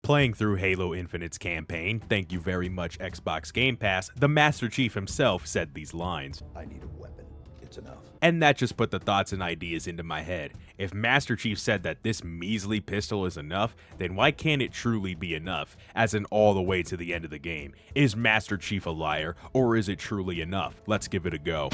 Playing through Halo Infinite's campaign, thank you very much Xbox Game Pass, the Master Chief himself said these lines. I need a weapon. It's enough. And that just put the thoughts and ideas into my head. If Master Chief said that this measly pistol is enough, then why can't it truly be enough, as in all the way to the end of the game? Is Master Chief a liar, or is it truly enough? Let's give it a go.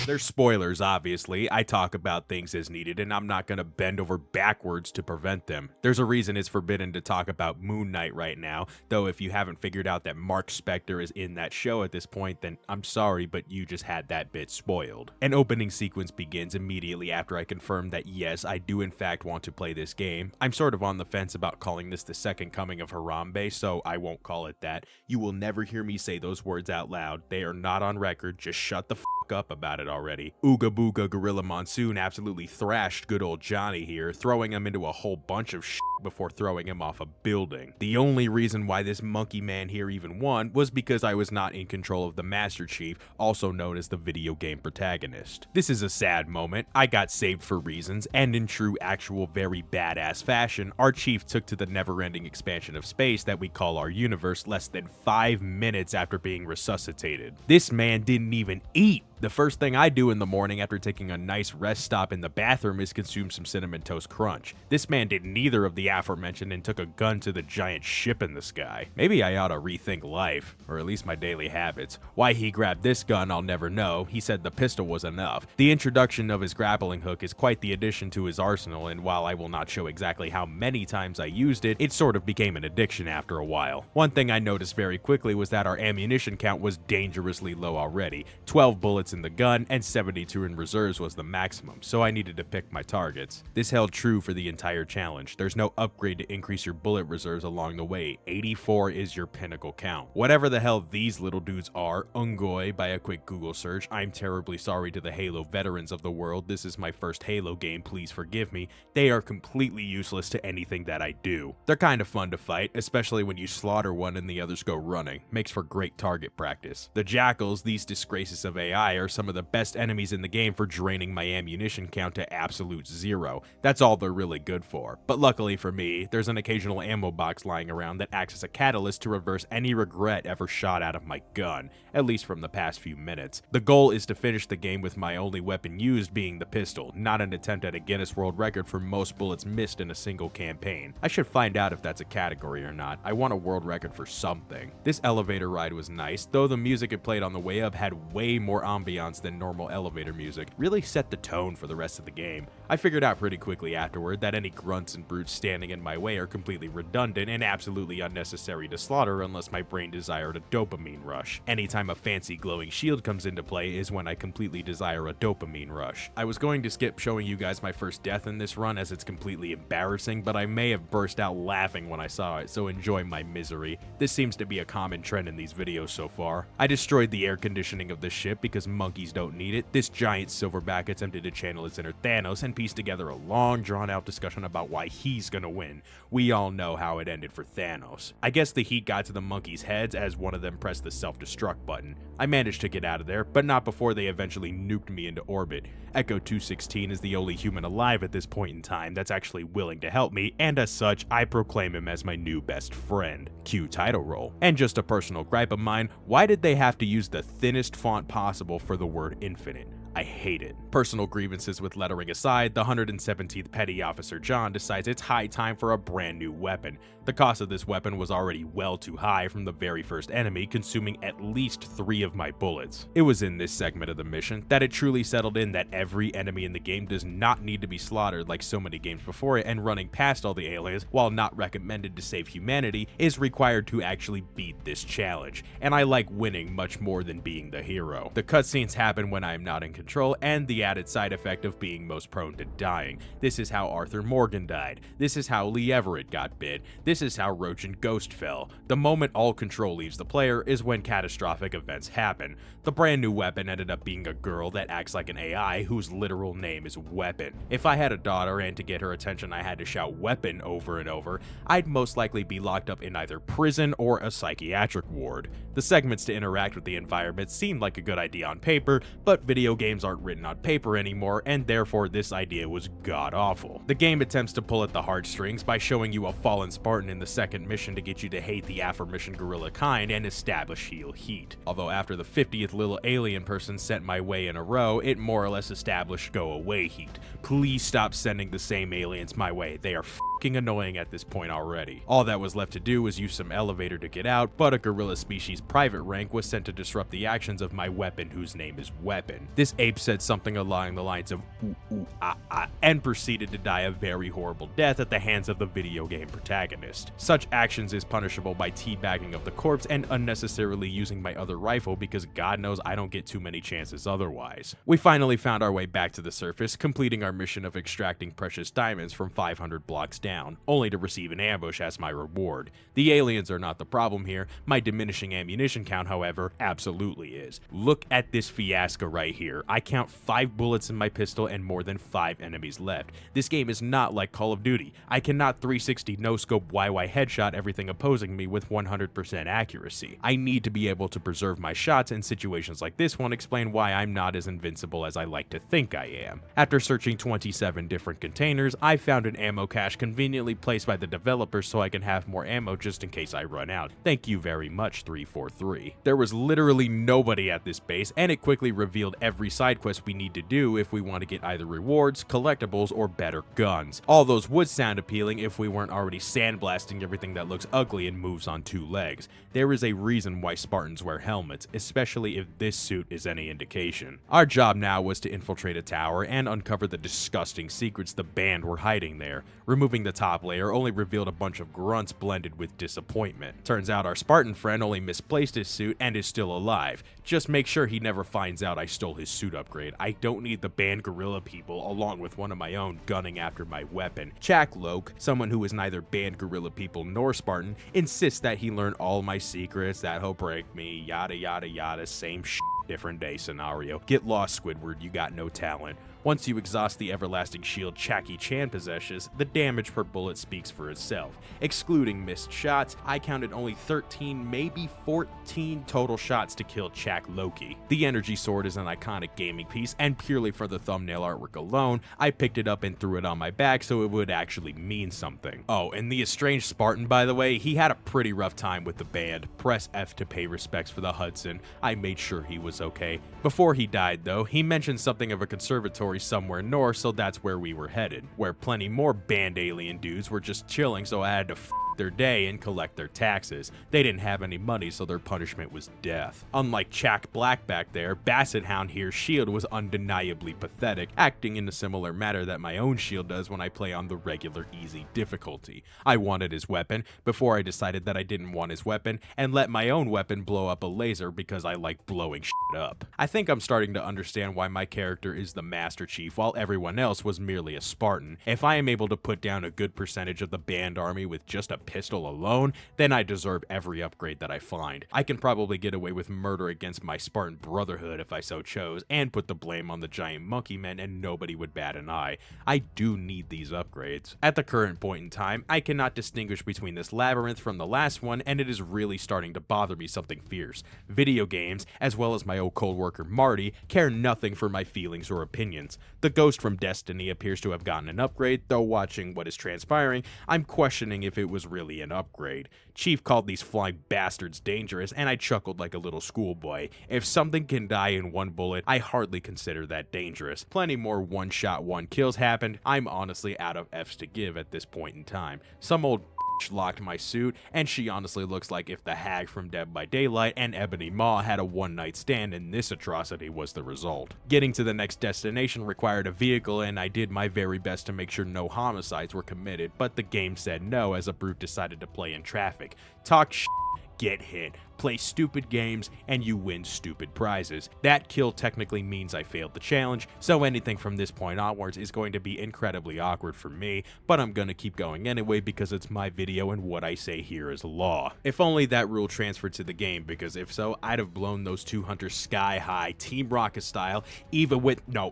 There's spoilers, obviously. I talk about things as needed, and I'm not gonna bend over backwards to prevent them. There's a reason it's forbidden to talk about Moon Knight right now, though if you haven't figured out that Mark Spector is in that show at this point, then I'm sorry, but you just had that bit spoiled. An opening sequence begins immediately after I confirm that yes, I do in fact want to play this game. I'm sort of on the fence about calling this the second coming of Harambe, so I won't call it that. You will never hear me say those words out loud. They are not on record. Just shut the f up about it already. Ooga Booga Gorilla Monsoon absolutely thrashed good old Johnny here, throwing him into a whole bunch of shit before throwing him off a building. The only reason why this monkey man here even won was because I was not in control of the Master Chief, also known as the video game protagonist. This is a sad moment. I got saved for reasons, and in true actual very badass fashion, our chief took to the never-ending expansion of space that we call our universe less than 5 minutes after being resuscitated. This man didn't even eat. The first thing I do in the morning after taking a nice rest stop in the bathroom is consume some Cinnamon Toast Crunch. This man did neither of the aforementioned and took a gun to the giant ship in the sky. Maybe I ought to rethink life, or at least my daily habits. Why he grabbed this gun I'll never know. He said the pistol was enough. The introduction of his grappling hook is quite the addition to his arsenal, and while I will not show exactly how many times I used it, it sort of became an addiction after a while. One thing I noticed very quickly was that our ammunition count was dangerously low already. 12 bullets in the gun and 72 in reserves was the maximum, so I needed to pick my targets. This held true for the entire challenge. There's no upgrade to increase your bullet reserves along the way. 84 is your pinnacle count. Whatever the hell these little dudes are, Ungoy by a quick Google search. I'm terribly sorry to the Halo veterans of the world. This is my first Halo game, please forgive me. They are completely useless to anything that I do. They're kind of fun to fight, especially when you slaughter one and the others go running. Makes for great target practice. The Jackals, these disgraces of AI, are some of the best enemies in the game for draining my ammunition count to absolute zero. That's all they're really good for. But luckily for me, there's an occasional ammo box lying around that acts as a catalyst to reverse any regret ever shot out of my gun, at least from the past few minutes. The goal is to finish the game with my only weapon used being the pistol, not an attempt at a Guinness World Record for most bullets missed in a single campaign. I should find out if that's a category or not. I want a world record for something. This elevator ride was nice, though the music it played on the way up had way more ambiance than normal elevator music. Really set the tone for the rest of the game. I figured out pretty quickly afterward that any grunts and brutes standing in my way are completely redundant and absolutely unnecessary to slaughter unless my brain desired a dopamine rush. Anytime a fancy glowing shield comes into play is when I completely desire a dopamine rush. I was going to skip showing you guys my first death in this run as it's completely embarrassing, but I may have burst out laughing when I saw it, so enjoy my misery. This seems to be a common trend in these videos so far. I destroyed the air conditioning of the ship because monkeys don't need it. This giant silverback attempted to channel his inner Thanos and piece together a long drawn-out discussion about why he's gonna win. We all know how it ended for Thanos. I guess the heat got to the monkeys' heads as one of them pressed the self-destruct button. I managed to get out of there, but not before they eventually nuked me into orbit. Echo 216 is the only human alive at this point in time that's actually willing to help me, and as such, I proclaim him as my new best friend. Cue title roll. And just a personal gripe of mine, why did they have to use the thinnest font possible for the word infinite? I hate it. Personal grievances with lettering aside, the 117th Petty Officer John decides it's high time for a brand new weapon. The cost of this weapon was already well too high from the very first enemy, consuming at least 3 of my bullets. It was in this segment of the mission that it truly settled in that every enemy in the game does not need to be slaughtered like so many games before it, and running past all the aliens, while not recommended to save humanity, is required to actually beat this challenge. And I like winning much more than being the hero. The cutscenes happen when I am not in control, and the added side effect of being most prone to dying. This is how Arthur Morgan died. This is how Lee Everett got bit. This is how Roach and Ghost fell. The moment all control leaves the player is when catastrophic events happen. The brand new weapon ended up being a girl that acts like an AI whose literal name is Weapon. If I had a daughter and to get her attention I had to shout weapon over and over, I'd most likely be locked up in either prison or a psychiatric ward. The segments to interact with the environment seemed like a good idea on paper, but video game games aren't written on paper anymore, and therefore this idea was god-awful. The game attempts to pull at the heartstrings by showing you a fallen Spartan in the second mission to get you to hate the aforementioned gorilla kind and establish heel heat. Although after the 50th little alien person sent my way in a row, it more or less established go away heat. Please stop sending the same aliens my way, they are f***ing annoying at this point already. All that was left to do was use some elevator to get out, but a gorilla species private rank was sent to disrupt the actions of my weapon, whose name is Weapon. This ape said something along the lines of ooh ooh ah ah and proceeded to die a very horrible death at the hands of the video game protagonist. Such actions is punishable by teabagging of the corpse and unnecessarily using my other rifle because God knows I don't get too many chances otherwise. We finally found our way back to the surface, completing our mission of extracting precious diamonds from 500 blocks down, only to receive an ambush as my reward. The aliens are not the problem here, my diminishing ammunition count, however, absolutely is. Look at this fiasco right here. I count 5 bullets in my pistol and more than 5 enemies left. This game is not like Call of Duty. I cannot 360 no-scope YY headshot everything opposing me with 100% accuracy. I need to be able to preserve my shots in situations like this one, explain why I'm not as invincible as I like to think I am. After searching 27 different containers, I found an ammo cache conveniently placed by the developers so I can have more ammo just in case I run out. Thank you very much, 343. There was literally nobody at this base, and it quickly revealed every side quest we need to do if we want to get either rewards, collectibles, or better guns. All those would sound appealing if we weren't already sandblasting everything that looks ugly and moves on 2 legs. There is a reason why Spartans wear helmets, especially if this suit is any indication. Our job now was to infiltrate a tower and uncover the disgusting secrets the band were hiding there. Removing the top layer only revealed a bunch of grunts blended with disappointment. Turns out our Spartan friend only misplaced his suit and is still alive. Just make sure he never finds out I stole his suit upgrade. I don't need the band gorilla people along with one of my own gunning after my weapon. Chak Loke, someone who is neither band gorilla people nor Spartan, insists that he learned all my secrets, that he'll break me, yada yada yada, same shit, different day scenario. Get lost, Squidward, you got no talent. Once you exhaust the everlasting shield Jackie Chan possesses, the damage per bullet speaks for itself. Excluding missed shots, I counted only 13, maybe 14 total shots to kill Chak Loki. The energy sword is an iconic gaming piece, and purely for the thumbnail artwork alone, I picked it up and threw it on my back so it would actually mean something. Oh, and the estranged Spartan, by the way, he had a pretty rough time with the band. Press F to pay respects for the Hudson. I made sure he was okay. Before he died, though, he mentioned something of a conservatory somewhere north, so that's where we were headed, where plenty more band alien dudes were just chilling, so I had to their day and collect their taxes. They didn't have any money, so their punishment was death. Unlike Chak Black back there, Basset Hound here's shield was undeniably pathetic, acting in a similar manner that my own shield does when I play on the regular easy difficulty. I wanted his weapon before I decided that I didn't want his weapon, and let my own weapon blow up a laser because I like blowing shit up. I think I'm starting to understand why my character is the Master Chief while everyone else was merely a Spartan. If I am able to put down a good percentage of the band army with just a pistol alone, then I deserve every upgrade that I find. I can probably get away with murder against my Spartan Brotherhood if I so chose, and put the blame on the giant monkey men and nobody would bat an eye. I do need these upgrades. At the current point in time, I cannot distinguish between this labyrinth from the last one, and it is really starting to bother me something fierce. Video games, as well as my old co-worker Marty, care nothing for my feelings or opinions. The ghost from Destiny appears to have gotten an upgrade, though watching what is transpiring, I'm questioning if it was really an upgrade. Chief called these flying bastards dangerous, and I chuckled like a little schoolboy. If something can die in one bullet, I hardly consider that dangerous. Plenty more one-shot, one-kills happened. I'm honestly out of Fs to give at this point in time. Some old locked my suit, and she honestly looks like if the hag from Dead by Daylight and Ebony Maw had a one-night stand and this atrocity was the result. Getting to the next destination required a vehicle, and I did my very best to make sure no homicides were committed, but the game said no as a brute decided to play in traffic. Talk shit, get hit. Play stupid games, and you win stupid prizes. That kill technically means I failed the challenge, so anything from this point onwards is going to be incredibly awkward for me, but I'm gonna keep going anyway because it's my video and what I say here is law. If only that rule transferred to the game, because if so, I'd have blown those two hunters sky high, Team Rocket style,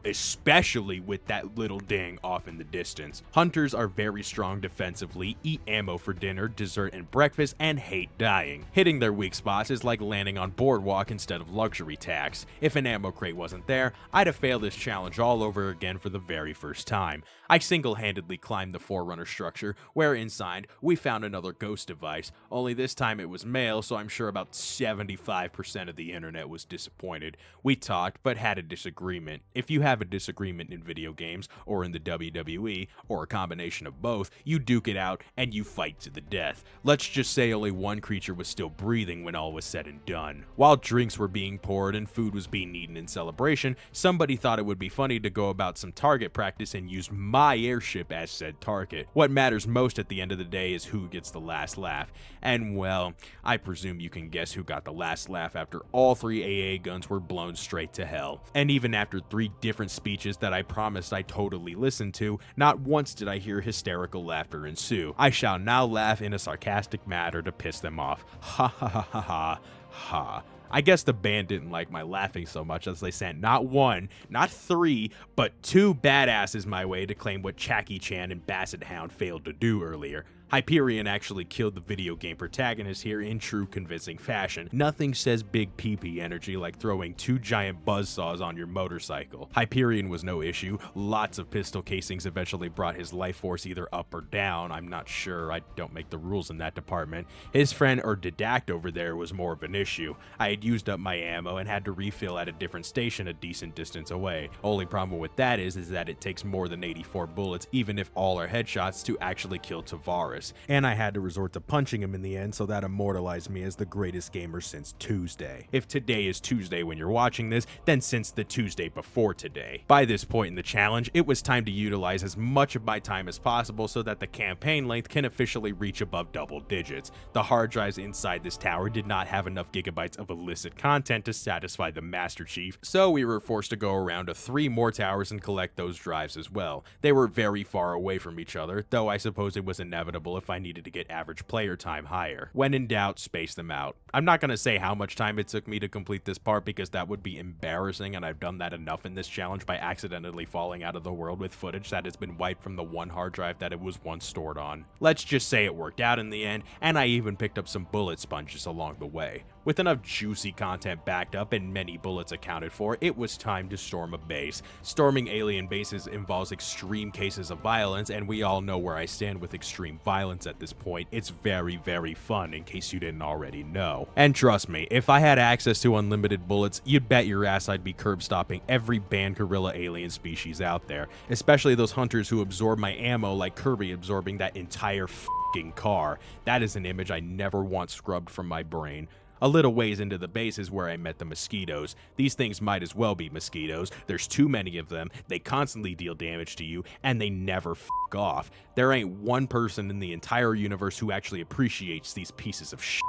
especially with that little ding off in the distance. Hunters are very strong defensively, eat ammo for dinner, dessert, and breakfast, and hate dying. Hitting their weak spots is like landing on Boardwalk instead of Luxury Tax. If an ammo crate wasn't there, I'd have failed this challenge all over again for the very first time. I single-handedly climbed the Forerunner structure, where inside we found another ghost device, only this time it was male, so I'm sure about 75% of the internet was disappointed. We talked, but had a disagreement. If you have a disagreement in video games, or in the WWE, or a combination of both, you duke it out and you fight to the death. Let's just say only one creature was still breathing when all was said and done. While drinks were being poured and food was being eaten in celebration, somebody thought it would be funny to go about some target practice and use my airship as said target. What matters most at the end of the day is who gets the last laugh. And well, I presume you can guess who got the last laugh after all 3 AA guns were blown straight to hell. And even after 3 different speeches that I promised I totally listened to, not once did I hear hysterical laughter ensue. I shall now laugh in a sarcastic manner to piss them off. Ha ha ha ha ha ha. I guess the band didn't like my laughing so much as they sent not 1, not 3, but 2 badasses my way to claim what Jackie Chan and Basset Hound failed to do earlier. Hyperion actually killed the video game protagonist here in true convincing fashion. Nothing says big PP energy like throwing 2 giant buzzsaws on your motorcycle. Hyperion was no issue. Lots of pistol casings eventually brought his life force either up or down. I'm not sure. I don't make the rules in that department. His friend or Didact over there was more of an issue. I had used up my ammo and had to refill at a different station a decent distance away. Only problem with that is that it takes more than 84 bullets, even if all are headshots, to actually kill Tavares. And I had to resort to punching him in the end, so that immortalized me as the greatest gamer since Tuesday. If today is Tuesday when you're watching this, then since the Tuesday before today. By this point in the challenge, it was time to utilize as much of my time as possible so that the campaign length can officially reach above double digits. The hard drives inside this tower did not have enough gigabytes of illicit content to satisfy the Master Chief, so we were forced to go around to 3 more towers and collect those drives as well. They were very far away from each other, though I suppose it was inevitable if I needed to get average player time higher. When in doubt, space them out. I'm not going to say how much time it took me to complete this part because that would be embarrassing, and I've done that enough in this challenge by accidentally falling out of the world with footage that has been wiped from the 1 hard drive that it was once stored on. Let's just say it worked out in the end, and I even picked up some bullet sponges along the way. With enough juicy content backed up and many bullets accounted for, it was time to storm a base. Storming alien bases involves extreme cases of violence, and we all know where I stand with extreme violence at this point. It's very, very fun, in case you didn't already know. And trust me, if I had access to unlimited bullets, you'd bet your ass I'd be curb stopping every banned gorilla alien species out there, especially those hunters who absorb my ammo like Kirby absorbing that entire f***ing car. That is an image I never want scrubbed from my brain. A little ways into the base is where I met the mosquitoes. These things might as well be mosquitoes. There's too many of them, they constantly deal damage to you, and they never f*** off. There ain't one person in the entire universe who actually appreciates these pieces of shit.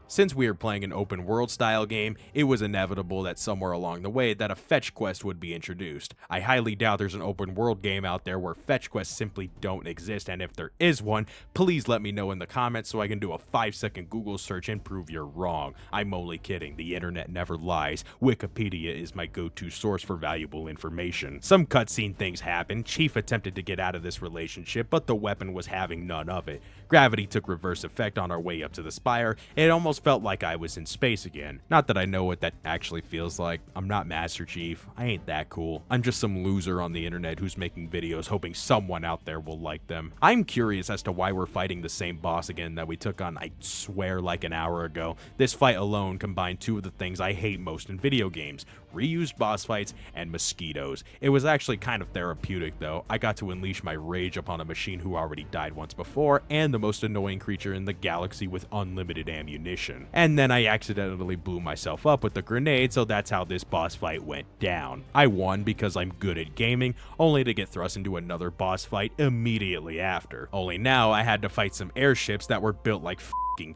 Since we are playing an open world style game, it was inevitable that somewhere along the way that a fetch quest would be introduced. I highly doubt there's an open world game out there where fetch quests simply don't exist, and if there is one, please let me know in the comments so I can do a 5-second Google search and prove you're wrong. I'm only kidding, the internet never lies. Wikipedia is my go-to source for valuable information. Some cutscene things happened. Chief attempted to get out of this relationship, but the weapon was having none of it. Gravity took reverse effect on our way up to the spire. It almost felt like I was in space again. Not that I know what that actually feels like. I'm not Master Chief. I ain't that cool. I'm just some loser on the internet who's making videos hoping someone out there will like them. I'm curious as to why we're fighting the same boss again that we took on, I swear, like an hour ago. This fight alone combined 2 of the things I hate most in video games: reused boss fights and mosquitoes. It was actually kind of therapeutic though. I got to unleash my rage upon a machine who already died once before, and the most annoying creature in the galaxy with unlimited ammunition. And then I accidentally blew myself up with the grenade, so that's how this boss fight went down. I won because I'm good at gaming, only to get thrust into another boss fight immediately after. Only now I had to fight some airships that were built like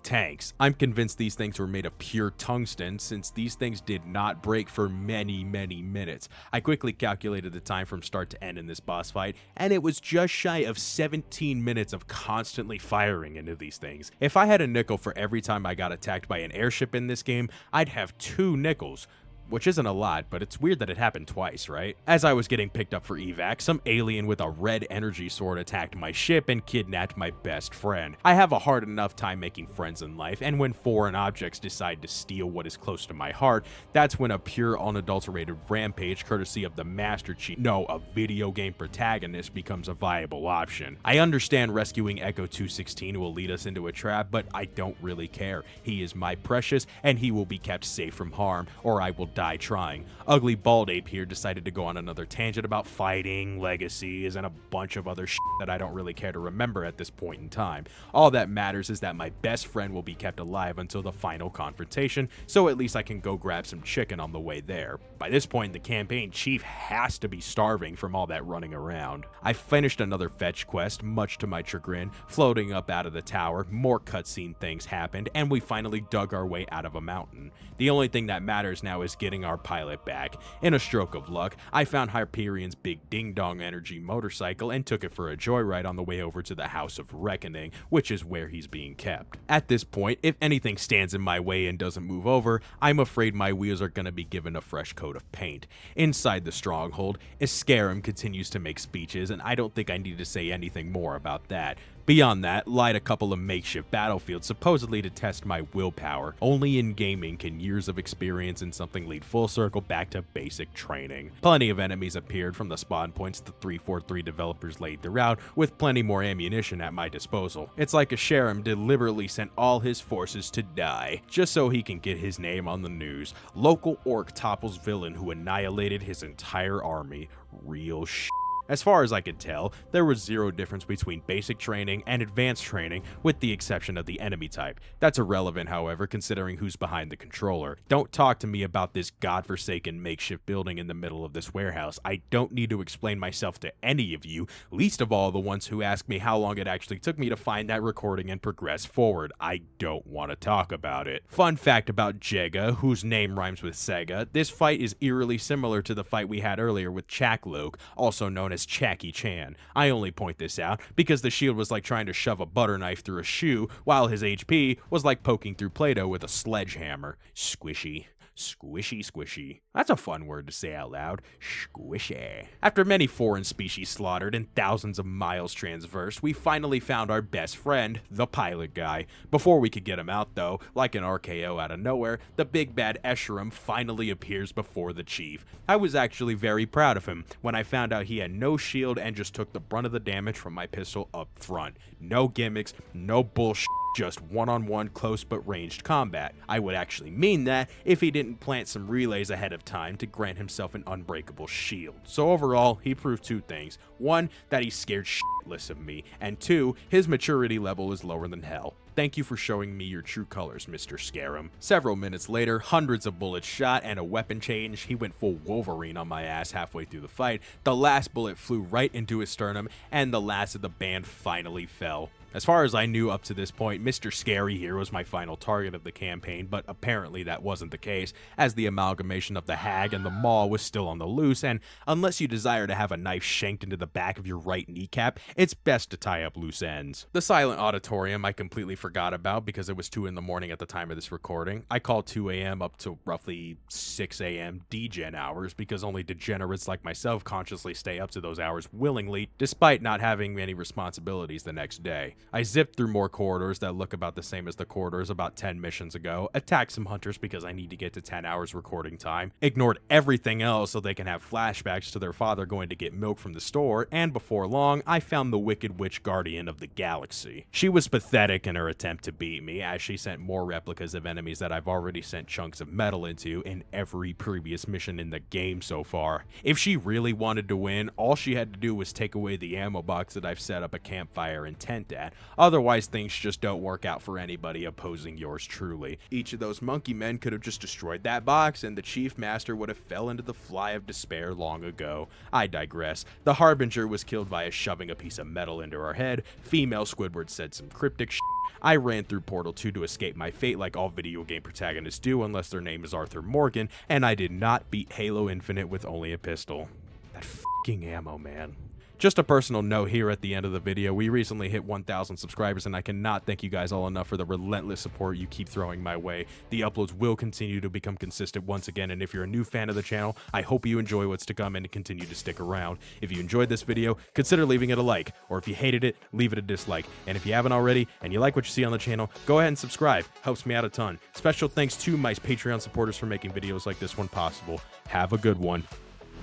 tanks. I'm convinced these things were made of pure tungsten, since these things did not break for many minutes. I quickly calculated the time from start to end in this boss fight, and it was just shy of 17 minutes of constantly firing into these things. If I had a nickel for every time I got attacked by an airship in this game, I'd have 2 nickels. which isn't a lot, but it's weird that it happened twice, right? As I was getting picked up for evac, some alien with a red energy sword attacked my ship and kidnapped my best friend. I have a hard enough time making friends in life, and when foreign objects decide to steal what is close to my heart, that's when a pure unadulterated rampage courtesy of the Master Chief, no, a video game protagonist, becomes a viable option. I understand rescuing Echo 216 will lead us into a trap, but I don't really care. He is my precious, and he will be kept safe from harm, or I will die trying. Ugly Bald Ape here decided to go on another tangent about fighting, legacies, and a bunch of other shit that I don't really care to remember at this point in time. All that matters is that my best friend will be kept alive until the final confrontation, so at least I can go grab some chicken on the way there. By this point in the campaign, Chief has to be starving from all that running around. I finished another fetch quest, much to my chagrin. Floating up out of the tower, more cutscene things happened, and we finally dug our way out of a mountain. The only thing that matters now is getting our pilot back. In a stroke of luck, I found Hyperion's big ding-dong energy motorcycle and took it for a joyride on the way over to the House of Reckoning, which is where he's being kept. At this point, if anything stands in my way and doesn't move over, I'm afraid my wheels are gonna be given a fresh coat of paint. Inside the stronghold, Iscarum continues to make speeches, and I don't think I need to say anything more about that. Beyond that, light a couple of makeshift battlefields supposedly to test my willpower. Only in gaming can years of experience in something lead full circle back to basic training. Plenty of enemies appeared from the spawn points the 343 developers laid throughout, with plenty more ammunition at my disposal. It's like Iscarum deliberately sent all his forces to die, just so he can get his name on the news. Local orc topples villain who annihilated his entire army. Real shit. As far as I could tell, there was zero difference between basic training and advanced training, with the exception of the enemy type. That's irrelevant, however, considering who's behind the controller. Don't talk to me about this godforsaken makeshift building in the middle of this warehouse. I don't need to explain myself to any of you, least of all the ones who ask me how long it actually took me to find that recording and progress forward. I don't want to talk about it. Fun fact about Jega, whose name rhymes with Sega, this fight is eerily similar to the fight we had earlier with Chakloke, also known as Chacky Chan. I only point this out because the shield was like trying to shove a butter knife through a shoe, while his HP was like poking through Play-Doh with a sledgehammer. Squishy. Squishy, squishy. That's a fun word to say out loud. Squishy. After many foreign species slaughtered and thousands of miles transversed, we finally found our best friend, the pilot guy. Before we could get him out, though, like an RKO out of nowhere, the big bad Escharum finally appears before the chief. I was actually very proud of him when I found out he had no shield and just took the brunt of the damage from my pistol up front. No gimmicks, no bullshit. Just one-on-one close but ranged combat. I would actually mean that if he didn't plant some relays ahead of time to grant himself an unbreakable shield. So overall, he proved two things. One, that he's scared shitless of me, and two, his maturity level is lower than hell. Thank you for showing me your true colors, Mr. Scarum. Several minutes later, hundreds of bullets shot and a weapon change. He went full Wolverine on my ass halfway through the fight. The last bullet flew right into his sternum, and the last of the band finally fell. As far as I knew up to this point, Mr. Scary here was my final target of the campaign, but apparently that wasn't the case, as the amalgamation of the Hag and the Maw was still on the loose, and unless you desire to have a knife shanked into the back of your right kneecap, it's best to tie up loose ends. The silent auditorium I completely forgot about because it was 2 in the morning at the time of this recording. I called 2 a.m. up to roughly 6 a.m. degen hours because only degenerates like myself consciously stay up to those hours willingly, despite not having any responsibilities the next day. I zipped through more corridors that look about the same as the corridors about 10 missions ago, attacked some hunters because I need to get to 10 hours recording time, ignored everything else so they can have flashbacks to their father going to get milk from the store, and before long, I found the Wicked Witch Guardian of the Galaxy. She was pathetic in her attempt to beat me, as she sent more replicas of enemies that I've already sent chunks of metal into in every previous mission in the game so far. If she really wanted to win, all she had to do was take away the ammo box that I've set up a campfire and tent at. Otherwise, things just don't work out for anybody opposing yours truly. Each of those monkey men could have just destroyed that box, and the Chief Master would have fell into the fly of despair long ago. I digress. The Harbinger was killed via shoving a piece of metal into her head. Female Squidward said some cryptic shit. I ran through Portal 2 to escape my fate like all video game protagonists do unless their name is Arthur Morgan, and I did not beat Halo Infinite with only a pistol. That f***ing ammo, man. Just a personal note here at the end of the video, we recently hit 1,000 subscribers and I cannot thank you guys all enough for the relentless support you keep throwing my way. The uploads will continue to become consistent once again, and if you're a new fan of the channel, I hope you enjoy what's to come and continue to stick around. If you enjoyed this video, consider leaving it a like, or if you hated it, leave it a dislike. And if you haven't already and you like what you see on the channel, go ahead and subscribe. Helps me out a ton. Special thanks to my Patreon supporters for making videos like this one possible. Have a good one.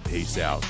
Peace out.